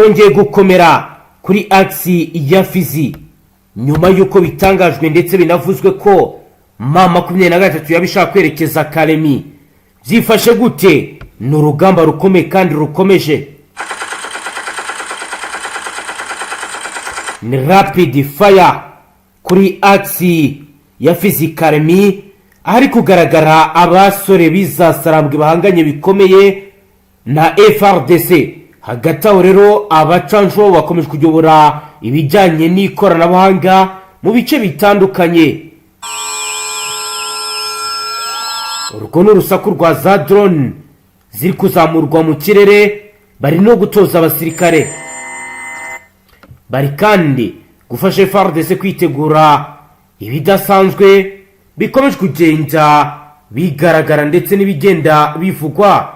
byongeye gukomera kuri aksi ya Fizi nyuma yuko bitangajwe ndetse binavuzwe ko M23 yabishaka kwerekeza Kalemi. Byifashe gute? Ni urugamba rukomeye kandi rukomeje. Ni rapid fire kuri aksi ya Fizi Kalemi, ahari kugaragara abasore bizasarambwe bahanganye bikomeye na Fardc. Hagati aho rero abacanjo bakomeje kuyobora ibijyanye n'ikoranabuhanga mu bice bitandukanye. Urwo n'urusaku rwa za drone ziri kuzamurwa mu kirere, bari no gutoza abasirikare, bari kandi gufasha Fardc kwitegura ibidasanzwe bikomeje kugenda bigaragara ndetse n'ibigenda bivugwa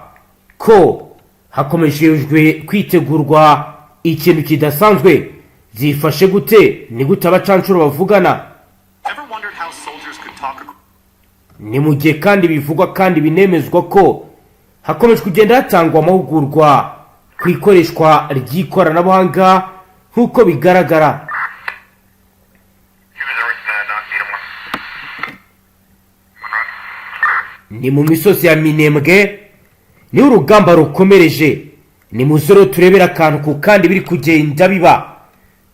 ko hakomejejwe kwitegurwa ikintu kidasanzwe. Zifashe gute? Ni gute abacancuro bavugana? Ni mu gihe kandi bivugwa kandi binemezwa ko hakomeje kugenda hatangwa amahugurwa ku ikoreshwa ry'ikoranabuhanga nk'uko bigaragara. Ni mu misozi ya Minembwe ni urugamba rukomereje. Ni muzoro turebera akantu ku kandi biri kugenda biba.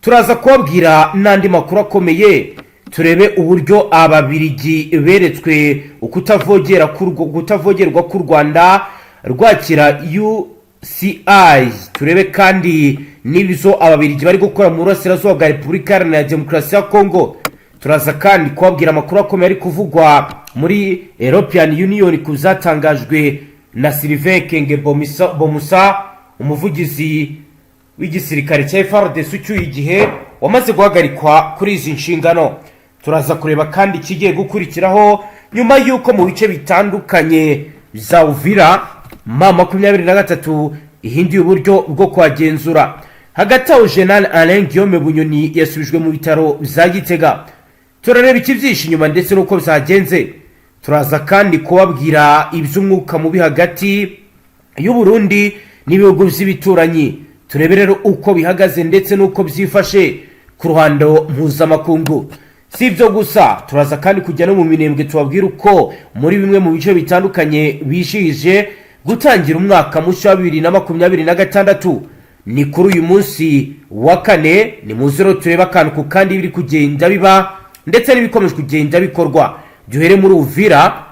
Turaza kubabwira n'andi makuru akomeye, turebe uburyo ababirigi beretswe ukutavogerwa ku Rwanda rwakira UCI. Turebe kandi n'ibizo ababirigi bari gukora mu burasirazuba bwa Repubulika Iharanira Demokarasi ya Kongo. Turaza kandi kubabwira amakuru akomeye ari kuvugwa muri European Union kuzatangajwe na Sylvain Kenge Bomusa, umuvugizi w'igisirikare cya Fardc ucyuye igihe wamaze guhagarikwa kuri izi nshingano. Turaza kureba kandi kigiye gukurikiraho nyuma yuko mu bice bitandukanye za Uvira M23 ihinduye uburyo bwo kwagenzura. Hagati aho General Alain Guillaume Bunyoni yasubijwe mu bitaro bya Gitega. Turareba ikibyishe inyuma ndetse nuko byagenze. Turaza kandi kubabwira iby'umwuka mubi hagati y'u Burundi n'ibihugu by'ibituranyi. Turebe rero uko bihagaze ndetse nuko byifashe ku ruhando mpuzamakungu. Si ibyo gusa, turaza kandi kujya no mu Minembwe tubabwira uko muri bimwe mu bice bitandukanye bishije gutangira umwaka mushya wa 2026. Ni kuri uyu munsi wa kane. Ni muzero tureba akantu ku kandi biri kugenda biba ndetse n'ibikomeje kugenda bikorwa. Duhere muri Uvira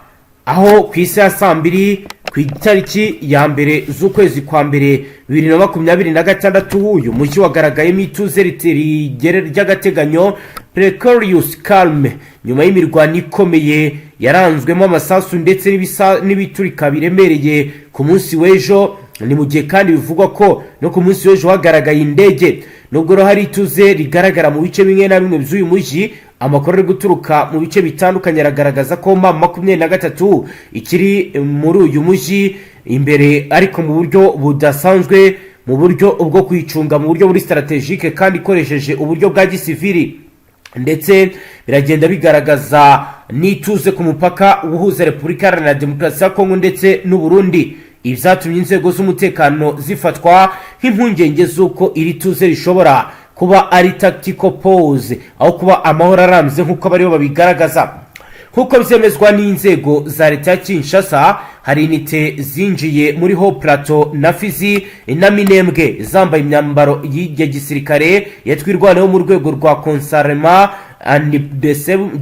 aho ku isi ya 2 ku itariki ya mbere z'ukwezi kwa mbere 2026 uyu mujyi wagaragayemo ituze rigere ry'agateganyo precarious calm nyuma y'imirwano ikomeye yaranzwemo amasasu ndetse n'ibiturika biremereye ku munsi w'ejo. Ni mu gihe kandi bivugwa ko no ku munsi w'ejo hagaragaye indege. Nubwo hari ituze rigaragara mu bice bimwe na bimwe by'uyu mujyi, amakuru ari guturuka mu bice bitandukanye aragaragaza ko M23 ikiri muri uyu mujyi imbere, ariko mu buryo budasanzwe, mu buryo bwo kwicunga, mu buryo buri strategique kandi ikoresheje uburyo bwa gisivili. Ndetse biragenda bigaragaza n'ituze ku mupaka uhuza Repubulika Iharanira Demokarasi ya Kongo ndetse n'u Burundi. Ibyatumye inzego z'umutekano zifatwa nk'impungenge z'uko iri tuze rishobora kuba ari tactical pause aho kuba amahoro arambye nk'uko bariho babigaragaza. Nk'uko byemezwa n'inzego za leta ya Kinshasa, hari inite zinjiye muri ho plateau na Fizi na Minembwe zambaye imyambaro ya gisirikare yatwirwaneho mu rwego rwa consignment and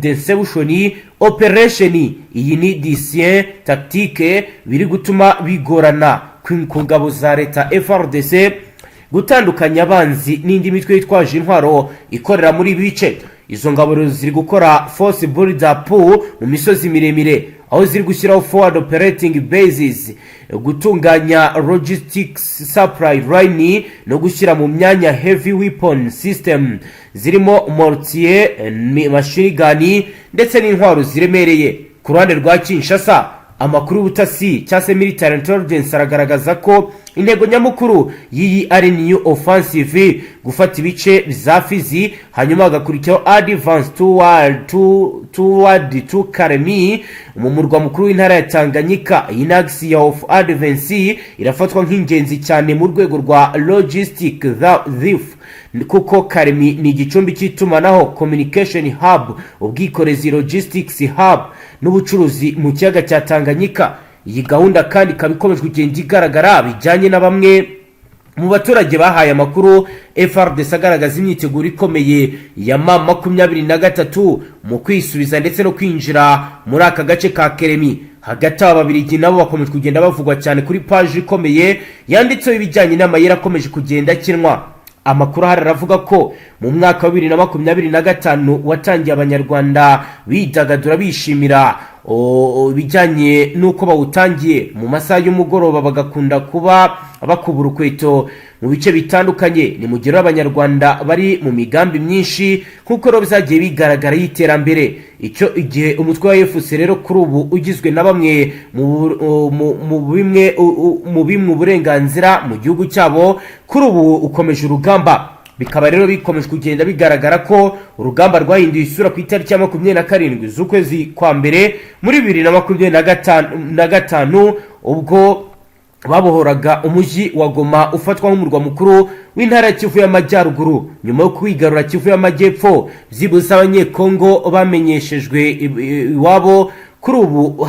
distribution operation. Iyi ni disien tactique biri gutuma bigorana ku ngabo za leta Frdc gutandukanya abanzi n'indi mitwe yitwaje intwaro ikorera muri bice. Izo ngabo ziri gukora force build up mu misozi miremire, aho ziri gushyiraho forward operating bases, gutunganya logistics supply line no gushyira mu myanya heavy weapon system zirimo mortier, machine gun ndetse n'intwaro ziremereye. Ku ruhande rwa Kinshasa, amakuru y'ubutasi cyangwa se military intelligence aragaragaza ko intego nyamukuru y'iyi ari new offensive gufata ibice za Fizi hanyuma hagakurikiraho advance toward to Karemi mu murwa mukuru w'intara ya Tanganyika. Iyi axe of advance irafatwa nk'ingenzi cyane mu rwego rwa logistic kuko Karemi ni igicumbi cy'itumanaho communication hub, ubwikorezi logistics hub n'ubucuruzi mu kiyaga cya Tanganyika. Iyi gahunda kandi kabikomeje kugenda igaragara bijyanye na bamwe mu baturage bahaye amakuru Fardc agaragaza imyiteguro ikomeye ya M23 mu kwisubiza ndetse no kwinjira muri aka gace ka Karemi. Hagati ababirigi nabo bakomeje kugenda bavugwa cyane kuri page ikomeye yanditseho ibijyanye n'amayira akomeje kugenda akinwa. Amakuru aravuga ko mu mwaka wa 2025 watangiye abanyarwanda bidagadura bishimira bijyanye nuko bawutangiye mu masaha y'umugoroba bagakunda kuba bakubura ukweto mu bice bitandukanye. Ni mu gihe abanyarwanda bari mu migambi myinshi nkuko rero bizagiye bigaragara y'iterambere. Icyo igihe umutwe wa FC rero kuri ubu ugizwe na bamwe mu bimwe uburenganzira mu gihugu cyabo kuri ubu ukomeje urugamba. Bikaba rero bikomeje kugenda bigaragara ko urugamba rwahinduye isura ku itariki ya 27 z'ukwezi kwa mbere muri 2025 ubwo babohoraga umujyi wa Goma ufatwa nk'umurwa mukuru w'intara ya Kivu y'Amajyaruguru nyuma yo kwigarura Kivu y'Amajyepfo. Byibuze abanyekongo bamenyeshejwe iwabo kuri ubu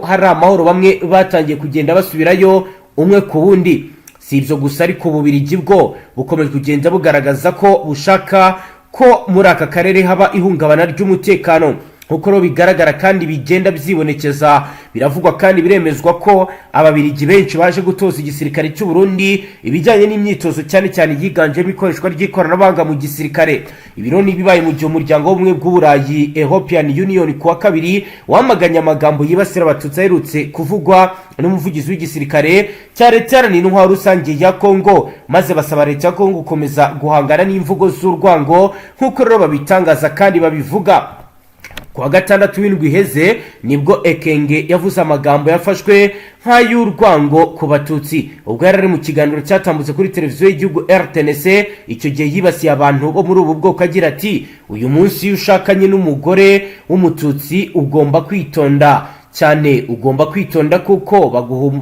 hari amahoro, bamwe batangiye kugenda basubirayo umwe ku wundi. Si ibyo gusa ariko Ububirigi bwo bukomeje kugenda bugaragaza ko bushaka ko muri aka karere haba ihungabana ry'umutekano nkuko ro bigaragara kandi bigenda byibonekeza. Biravugwa kandi biremezwa ko ababirigi benshi baje gutoza igisirikare cy'u Burundi ibijyanye n'imyitozo cyane cyane yiganjemo ikoreshwa ry'ikoranabuhanga mu gisirikare. Ibironi bibaye mu gihe umuryango w'ubumwe bw'Uburayi European Union kuwa kabiri wamaganya amagambo yibasira abatutsi aherutse kuvugwa n'umuvugizi w'igisirikare cya leta n'intwaro rusange ya Kongo, maze basaba leta ya Kongo gukomeza guhangana n'imvugo z'urwango nkuko rero babitangaza kandi babivuga. Kuwa gatandatu w'indwi heze nibwo Ekenge yavuze amagambo yafashwe nk'ay'urwango ku batutsi ubwo yari mu kiganiro cyatambutse kuri televiziyo y'igihugu RTNC. Icyo gihe yibasiye abantu bo muri ubu bwoko agira ati uyu munsi iyo ushakanye n'umugore w'umututsi ugomba kwitonda cyane, ugomba kwitonda kuko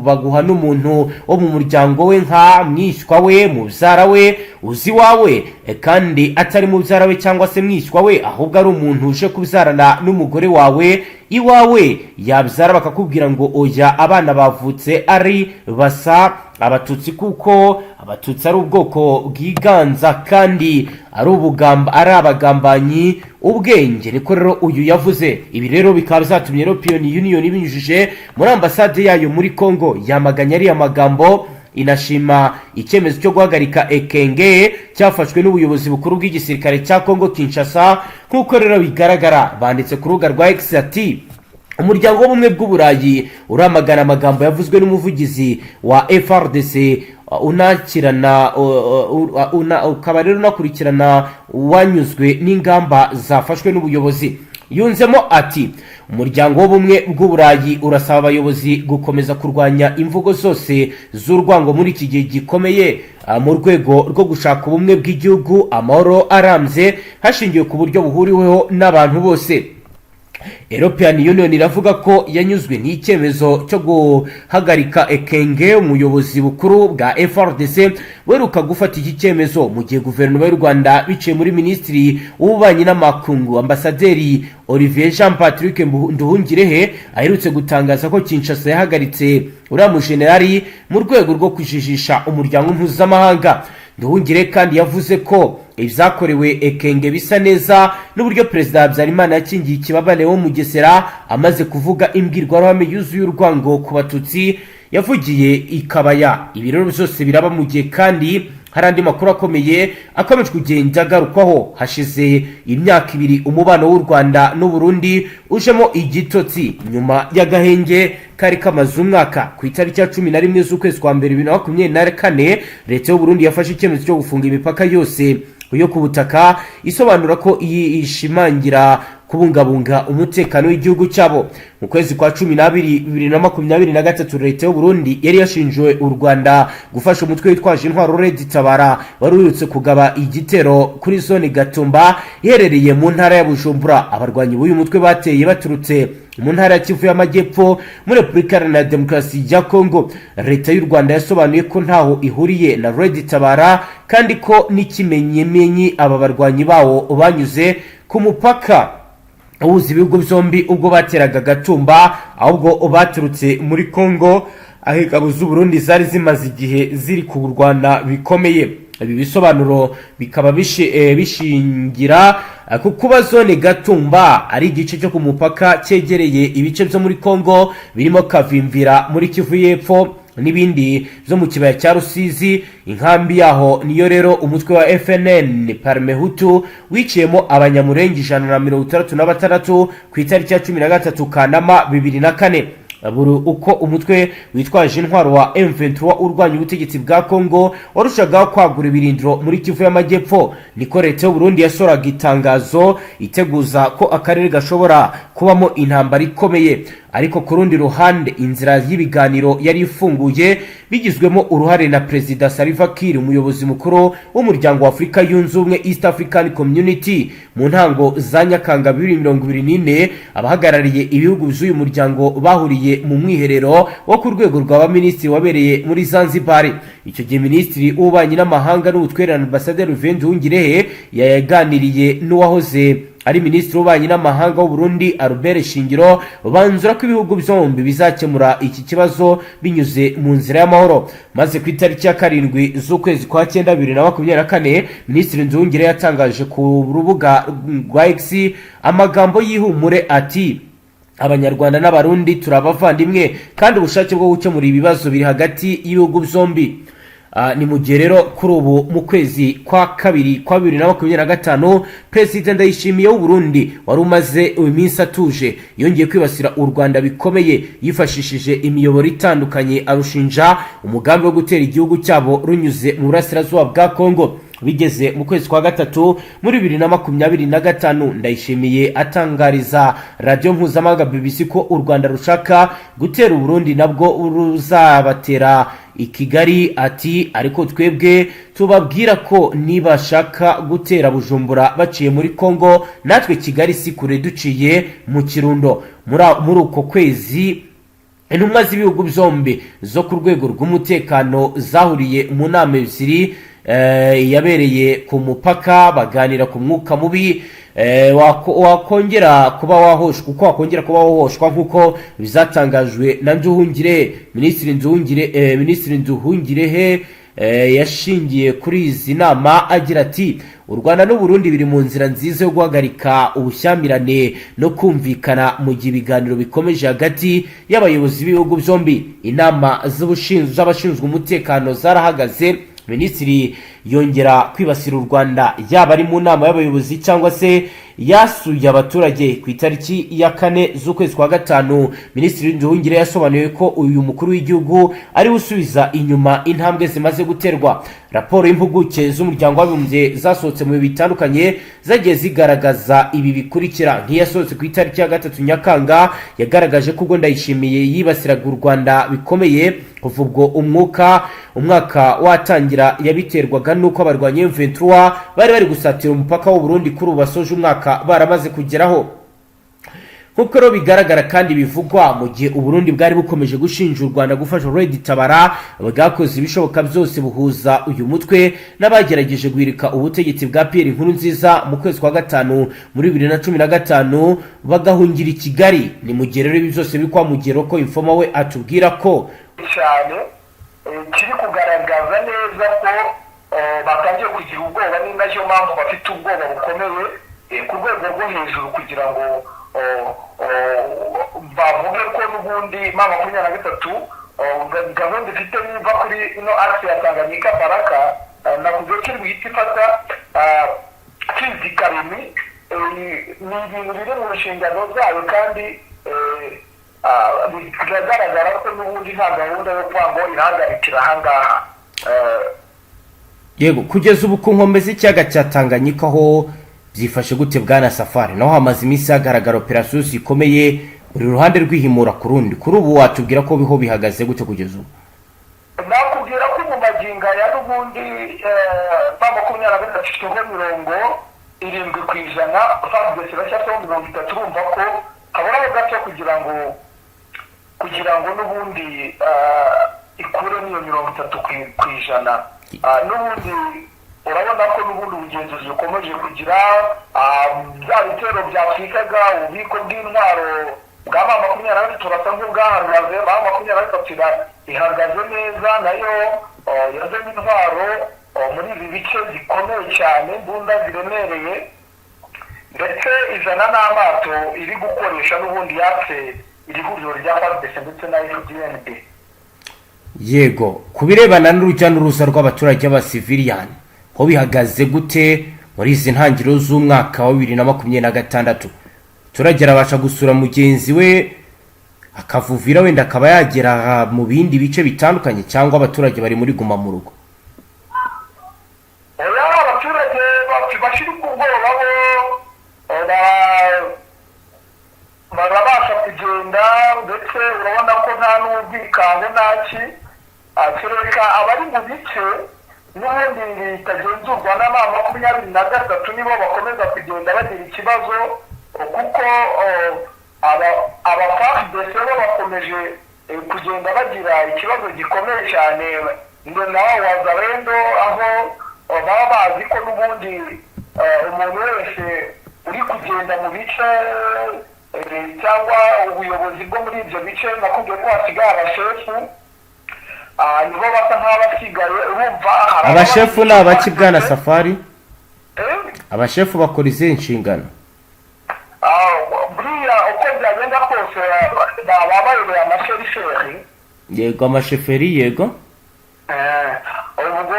baguha n'umuntu wo mu muryango we nka mwishywa we, mubyara we, uzi wawe kandi atari mubyara we cyangwa se mwishywa we ahubwo ari umuntu uje kubyarana n'umugore wawe iwawe yabyara bakakubwira ngo oya abana bavutse ari basa abatutsi kuko abatutsi ari ubwoko bwiganza kandi ari abagambanyi ubwenge. Niko rero uyu yavuze. Ibi rero bikaba bizatumye European Union ibinyujije muri ambasade yayo muri Kongo yamaganya ari amagambo, inashima icyemezo cyo guhagarika Ekenge cyafashwe n'ubuyobozi bukuru bw'igisirikare cya Kongo Kinshasa. Nkuko rero bigaragara banditse ku rubuga rwa X ati umuryango w'ubumwe bw'Uburayi uramagana amagambo yavuzwe n'umuvugizi wa Frdc ukaba rero unakurikirana wanyuzwe n'ingamba zafashwe n'ubuyobozi. Yunzemo ati umuryango w'ubumwe bw'Uburayi urasaba abayobozi gukomeza kurwanya imvugo zose z'urwango muri iki gihe gikomeye mu rwego rwo gushaka ubumwe bw'igihugu, amahoro arambye hashingiwe ku buryo buhuriweho n'abantu bose. European Union iravuga ko yanyuzwe n'icyemezo cyo guhagarika Ekenge umuyobozi bukuru bwa Frdc weruka gufata iki cyemezo mu gihe guverinoma y'u Rwanda biciye muri minisitiri w'ububanyi n'amakungu ambasaderi Olivier Jean Patrick Nduhungirehe aherutse gutangaza ko Kinshasa yahagaritse uriya mujenerali mu rwego rwo kujijisha umuryango mpuzamahanga. Nduhungire kandi yavuze ko ibyakorewe Ekenge bisa neza n'uburyo Perezida Habyarimana yakingiye ikibabane wo mu Gesera amaze kuvuga imbwirwaruhame yuzuye urwango ku batutsi yavugiye ikabaya. Ibi rero byose biraba mu gihe kandi hari andi makuru akomeye akomeje kugenda agarukwaho. Hashize imyaka 2 umubano w'u Rwanda n'u Burundi ujemo igitotsi nyuma y'agahenge kari kamaze umwaka. Ku itariki ya 11 z'ukwezi kwa mbere 2024 leta y'u Burundi yafashe icyemezo cyo gufunga imipaka yose yo ku butaka isobanura ko ishimangira kubungabunga umutekano w'igihugu cyabo. Mu kwezi kwa 12 2023 leta y'u Burundi yari yashinjwe u Rwanda gufasha umutwe witwaje intwaro Red Tabara warurutse kugaba igitero kuri zone Gatumba iherereye mu ntara ya Bujumbura. Abarwanyi b'uyu mutwe bateye baturutse mu ntara ya Kivu y'Amajyepfo muri Repubulika Iharanira Demokarasi ya Kongo. Leta y'u Rwanda yasobanuye ko ntaho ihuriye na Red Tabara kandi ko n'ikimenyemenyi aba barwanyi bawo banyuze ku mupaka uhuza ibihugu byombi ubwo bateraga Gatumba, ahubwo baturutse muri Kongo aho ingabo z'u Burundi zari zimaze igihe ziri kurwana bikomeye. Ibi bisobanuro bikaba bishingira ku kuba zone Gatumba ari igice cyo ku mupaka cyegereye ibice byo muri Kongo birimo Kavimvira muri Kivu y'Epfo n'ibindi byo mu kibaya cya Rusizi. Inkambi yaho niyo rero umutwe wa FNN Parmehutu wiciyemo abanyamurenge 136 ku itariki ya 13 Kanama 2004. Buru uko umutwe witwaje intwaro wa M23 urwanya ubutegetsi bwa Kongo warushagaho kwagura ibirindiro muri Kivu y'Amajyepfo, niko leta y'u Burundi yasoraga itangazo iteguza ko akarere gashobora kubamo intambara ikomeye. Ariko ku rundi ruhande inzira y'ibiganiro yari ifunguye bigizwemo uruhare na Perezida Salva Kiir, umuyobozi mukuru w'umuryango wa Afrika yunze ubumwe East African Community. Mu ntango za Nyakanga 2024 abahagarariye ibihugu by'uyu muryango bahuriye mu mwiherero wo ku rwego rw'abaminisitiri wabereye muri Zanzibar. Icyo gihe Minisitiri w'Ububanyi n'Amahanga n'Ubutwererane Ambassadeur Nduhungirehe yaganiriye n'uwahoze ari Minisitiri w'Ububanyi n'Amahanga w'u Burundi Albert Shingiro banzura ko ibihugu byombi bizakemura iki kibazo binyuze mu nzira y'amahoro. Maze ku itariki ya 7 z'ukwezi kwa 9 2024 Minisitiri Nduhungirehe yatangaje ku rubuga rwa X amagambo y'ihumure ati Abanyarwanda n'Abarundi turabavandimwe kandi ubushake bwo gukemura ibibazo biri hagati y'ibihugu byombi. Ni mu gihe rero kuri ubu mu kwezi kwa 2 kwa 2025 President Ndayishimiye w'u Burundi wari umaze iminsi atuje yongeye kwibasira u Rwanda bikomeye yifashishije imiyoboro itandukanye arushinja umugambi wo gutera igihugu cyabo runyuze mu burasirazuba bwa Kongo. Bigeze mu kwezi kwa 3 muri 2025 Ndayishimiye atangariza radio mpuzamahanga BBC ko u Rwanda rushaka gutera u Burundi nabwo ruzabatera i Kigali. Ati ariko twebwe tubabwira ko nibashaka gutera Bujumbura baciye muri Kongo natwe Kigali si kure duciye mu Kirundo. Muri uko kwezi intumwa z'ibihugu byombi zo ku rwego rw'umutekano zahuriye mu nama ebyiri yabereye ku mupaka baganira ku mwuka mubi wakongera kuba wahoshwa nkuko bizatangajwe na Minisitiri Nduhungirehe yashingiye kuri izi nama agira ati u Rwanda n'u Burundi biri mu nzira nziza yo guhagarika ubushyamirane no kumvikana mu gihe ibiganiro bikomeje hagati y'abayobozi b'ibihugu byombi. Inama z'abashinzwe umutekano zarahagaze. Minisitiri yongera kwibasira u Rwanda yaba ari mu nama y'abayobozi cyangwa se yasuye abaturage. Ku itariki ya 4 z'ukwezi kwa 5 Minisitiri Nduhungirehe yasobanuye ko uyu mukuru w'igihugu ari usubiza inyuma intambwe zimaze guterwa. Raporo y'impuguke z'umuryango w'abibumbye zasohotse mu bitandukanye zagiye zigaragaza ibi bikurikira. Nk'iyasohotse ku itariki ya 3 Nyakanga yagaragaje ko ubwo Ndayishimiye yibasiraga u Rwanda bikomeye kuva ubwo umwaka watangira yabiterwaga nuko abarwanya M23 bari gusatira umupaka w'u Burundi kuri ubasoje umwaka baramaze kugeraho. Nkuko rero bigaragara kandi bivugwa mu gihe u Burundi bwari bukomeje gushinja u Rwanda gufasha Red Tabara, bagakoze ibishoboka byose buhuza uyu mutwe n'abagerageje guhirika ubutegetsi bwa Pierre Nkurunziza mu kwezi kwa 5 muri 2015 bagahungira i Kigali. Ni mu gihe rero ibi byose bikwa mu gihe ko informa we atubwira ko cyane kiri kugaragaza neza ko batangiye kugira ubwoba, ni nacyo mpamvu bafite ubwoba bukomeye ku rwego rwo hejuru kugira ngo bavuge ko n'ubundi mama 23 gahunda ifite niba kuri ino arsi ya Tanganyika Baraka nakuze kiri guhita ifata kizikarimi ni ibintu biri mu nshingano zayo kandi biragaragara ko n'ubundi nta gahunda yo kwango irahagarikira ahangaha. Yego, kugeza ubu ku nkombe z'ikiyaga cya Tanganyika ho byifashe gute bwana Safari naho hamaze iminsi hagaragara operasiyo zikomeye buri ruhande rwihimura ku rundi kuri ubu watubwira ko biho bihagaze gute kugeza ubu nakubwira ko mu maginga ya n'ubundi ba 27.70% Fardc bashyaho 30 urumva ko haburaho gato kugira ngo n'ubundi ikure niyo 30%. N'ubundi urabona ko n'ubundi ubugenzuzi bukomeje kugira bya bitero byafikaga ububiko bw'intwaro bwa 20 turasa nk'ubwaharuze ba 20 ihagaze neza nayo yazanye intwaro muri ibi bice zikomeye cyane imbunda ziremereye ndetse izana n'amato iri gukoresha n'ubundi yatse iri huriro rya Fardc ndetse na Fdnb. Yego kubirebana n'urujya n'uruza rw'abaturage b'abasivilian ho bihagaze gute muri izi ntangiriro z'umwaka wa 2026 turagera abasha gusura mugenzi we akavuvira wenda akaba yagera mu bindi bice bitandukanye cyangwa abaturage bari muri guma mu rugo abaturage bashiri ku bwoba barabasha kugenda ndetse urabona ko nta n'ubwikango ntaki kereka abari mu bice n'ubundi bitagenzurwa n'ama 23 nibo bakomeza kugenda bagira ikibazo kuko Fardc bakomeje kugenda bagira ikibazo gikomeye cyane naho wazarendo aho baba bazi ko n'ubundi umuntu wese uri kugenda mu bice cyangwa ubuyobozi bwo muri ibyo bice nakubwiye ko hasigaye abashefu nibo basa nk'abasigaye urumva abashefu ni abaki bwana Safari abashefu bakora izihe nshingano buriya uko byagenda kose baba bayoboye amasheriferi yego amasheferi yego ubwo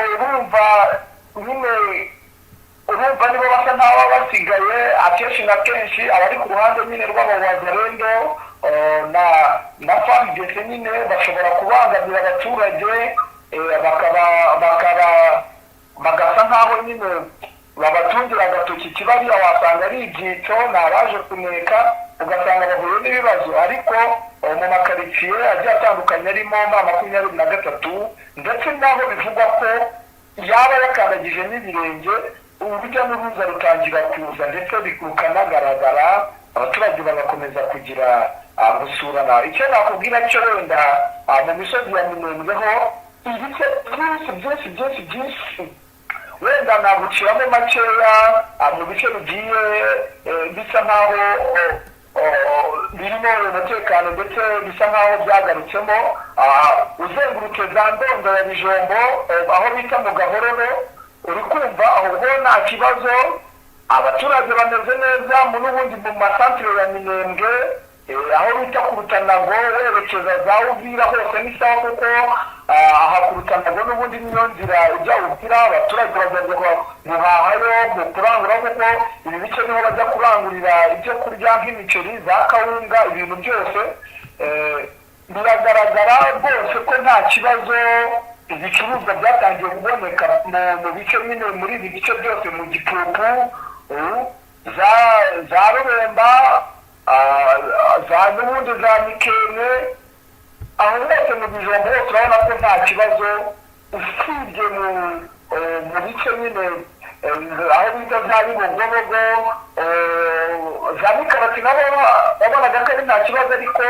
urumva nibo basa nk'aba basigaye akenshi na kenshi abari ku ruhande nyine rw'abawazarendo na Fardc nyine bashobora kubangamira abaturage bagasa nk'aho nyine babatungira agatoki kibariya wasanga ari ibyitso nabaje kuneka ugasanga bahuye n'ibibazo ariko mu makaritsiye agiye atandukanye arimo 23 ndetse naho bivugwa ko yaba yakandagije n'ibirenge urujya n'uruza rutangira kuza ndetse bikanagaragara abaturage bagakomeza kugira gusurana. Icyo nakubwira cyo wenda mu misozi ya Minembweho ibice byinshi wenda naguciramo makeya mu bice bigiye bisa nkaho birimo umutekano ndetse bisa nkaho byagarutsemo uzengurutse za Ndondo ya Bijombo aho bita mu Gahororo uri kumva aho nta kibazo abaturage bameze neza n'ubundi mu masantere ya Minembwe aho bita ku Rutanago werekeza za Uvira hose ni sawa kuko aha ku Rutanago n'ubundi niyo nzira ujya Uvira abaturage bazajya guhahayo mu kurangura kuko ibi bice niho bajya kurangurira ibyo kurya nk'imiceri za kawunga ibintu byose biragaragara rwose ko nta kibazo ibicuruzwa byatangiye kuboneka mu bice nyine muri ibi bice byose mu Gipupu za Ruremba n'ubundi za Mikene aho hose mu Bijombo hose urabona ko nta kibazo usibye mu bice nyine aho bita za Bibogobogo za Mikarati nabo babonaga ko ari nta kibazo ariko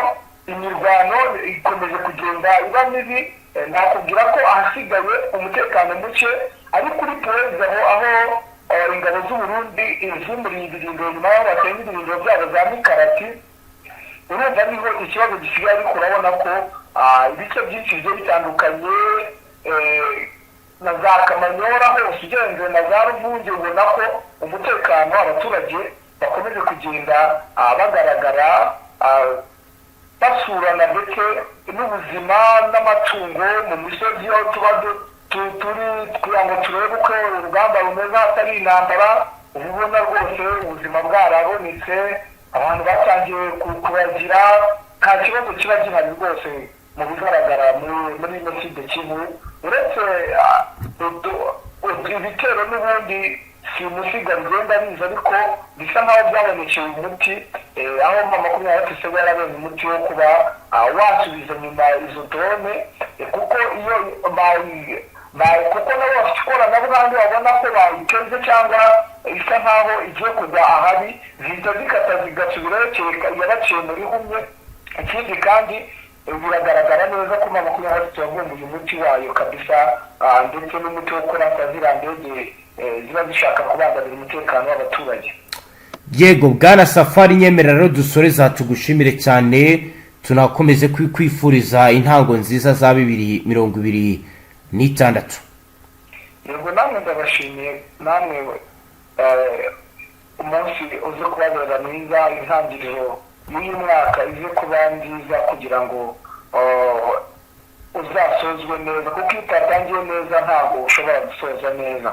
imirwano ikomeje kugenda iba mibi nakubwira ko ahasigaye umutekano muke ari kuri perezida aho ingabo z'u Burundi zimuriye ibirindiro nyuma y'aho basenye ibirindiro byabo za Mikarati urumva niho ikibazo gisigaye ariko urabona ko ibice byinshi bigiye bitandukanye na za Kamanyora hose ugenze na za Ruvungi ubona ko umutekano abaturage bakomeje kugenda bagaragara basurana ndetse n'ubuzima n'amatungo mu misozi aho tuba turi kugira ngo turebe uko urugamba rumeze hatari intambara ubona rwose ubuzima bwarabonetse abantu batangiye kuragira nta kibazo kiba gihari rwose mu bigaragara muri ino Kivu uretse ibitero n'ubundi si umusiga bigenda biza ariko bisa nkaho byabonekeye umuti aho M23 yarabonye umuti wo kuba wasubiza nyuma izo drone kuko iyo kuko nabo bafite ikoranabuhanga babona ko bayiteze cyangwa isa nkaho igiye kugwa ahabi zihita zikata zigasubirayo yaraciye muri humwe. Ikindi kandi biragaragara neza ko M23 yagombuye umuti wayo kabisa ndetse n'umuti wo kurasa ziriya ndege ziba zishaka kubangamira umutekano w'abaturage. Yego bwana Safari nyemerera rero dusoreza tugushimire cyane, tunakomeze kwifuriza intango nziza za 2026. Yego namwe ndabashimiye, namwe umunsi uze kubabera mwiza, intangiriro y'uyu mwaka ize kuba nziza kugira ngo uzasozwe neza, kuko itatangiye neza ntabwo ushobora gusoza neza.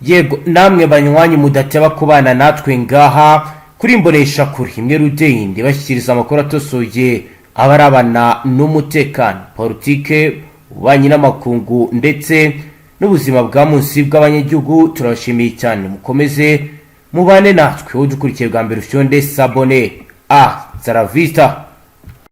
Yego namwe banywanyi mudateba kubana natwe ngaha kuri mbonesha kuri imwe rudende bashyikiriza amakuru atosoye abarabana n'umutekano, politike, ububanyi n'amakungu ndetse n'ubuzima bwa munsi bw'abanyagihugu. Turabashimiye cyane, mukomeze mubane natwe udukurikiye bwa mbere ufyonde sabone a Zaravista.